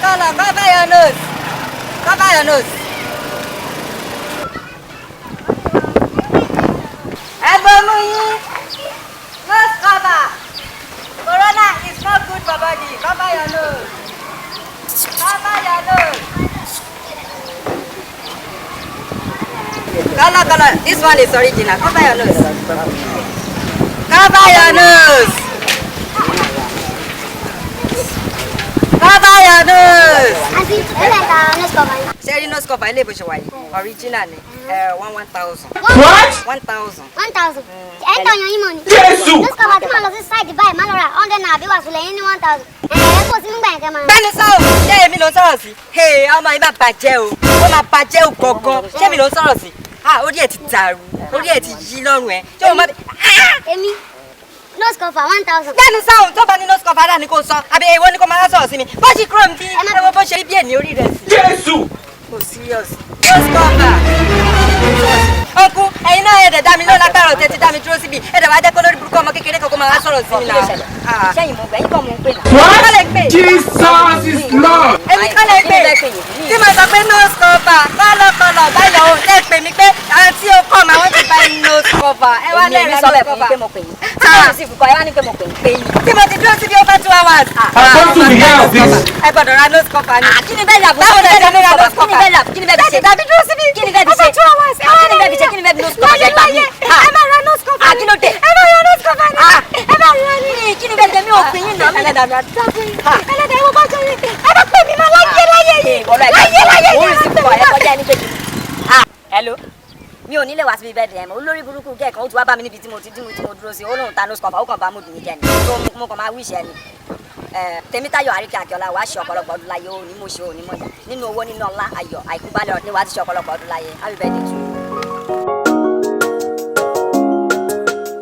color. Cover your nose. Cover your nose. Nose cover. Corona is not good for body. Cover your nose. Cover your nose. Color. This one is original. Cover your nose. Cover your nose. Cover your nose. Sherry nose cover. Original. 1,000. What? 1,000. 1,000. Enter your money. Jesus! Let's cover the man of this side. Buy man around 100 now. Be was laying 1,000. What's in the bank, man? Bẹ́ẹ̀ni sọ̀rọ̀ ṣé èmi ló sọ̀rọ̀ sí? Ọmọ yìí máa bàjẹ́ o, ó máa bàjẹ́ o gangan. Ṣé èmi ló sọ̀rọ̀ sí? Orí ẹ̀ ti dàrú, orí ẹ̀ ti yí lọ́rùn ẹ̀. Ṣé o máa bí? Èmi. Nose cover 1,000. Bẹ́ẹ̀ni sọ̀rọ̀ tó bá ní nose cover dà ní kò sọ, àbí èwo ni kò máa sọ̀rọ̀ sí mi. Bó ṣe kúrò ní ẹwọ́ bó ṣe rí bí ẹ̀ ní orí rẹ̀ sí. Jésù! Kò serious. Nose cover. Ọkú ẹ̀yin náà ẹ̀dẹ̀ dá mi lọ́la gbàrọ̀ tẹ́tí dá mi dúró síbi ẹ̀dẹ̀ wá jẹ́ kó lórí burúkú ọmọ kékeré kankan máa sọ̀rọ̀ sí mi náà. Sẹ́yìn mọ̀ gbẹ̀yìn kọ́ mọ̀ ń pè náà. What? Jesus is Lord! Èmi kọ́ lè pè tí mo sọ pé nose cover kọ́lọ́kọ́lọ́ báyọ̀ o lè pè mí pé àwọn tí o kọ́ mà wọ́n ti bá nose cover ẹ wá lè ra nose cover. Tí mo ti dúró síbi over 2 hours. I come to the hear of this. Ẹ gbọ́dọ̀ ra nose cover ni. Kí ni bẹ́ẹ̀ làbọ̀? Báwo lè ṣe ní ra nose cover? Kí ni bẹ́ẹ̀ bí ṣe? Dàbí dúró síbi Kí ni bẹ́ẹ̀ bí ṣe? over 2 hours. Kí ni bẹ́ẹ̀ bí ṣe? Kí ni bẹ́ẹ̀ bí nose cover? Láyé ẹ máa ra nose cover ni. Kí ló dé? Ẹ máa ra nose cover ni. Ẹ máa ra ni. Kí ni bẹ́ẹ̀ bí ṣe? Mi ò pè yín náà. Ẹlẹ́dàá mi àti ẹlẹ́dàá ìwọ bá jẹ́ yín. Ẹ bá pè mí máa láyé yìí. Láyé yìí. Hello. Mi ò nílé wá síbi bẹ́ẹ̀ dẹ̀ mọ́ olórí burúkú kẹ́ẹ̀kan ó ti wá bá mi níbi tí mo dúró sí ó lóun ta nose cover ó kàn bá mood mi jẹ ni tó mo kàn máa wíṣẹ́ ni Tèmítáyọ̀ Àríkẹ́ Akíọ́lá wàá ṣe ọ̀pọ̀lọpọ̀ ọdún láyé ó ní mo ṣe ó ní mọ̀jà nínú owó nínú ọlá ayọ̀ àìkú balẹ̀ ọ̀dún wàá ti ṣe ọ̀pọ̀lọpọ̀ ọdún láyé happy birthday to you.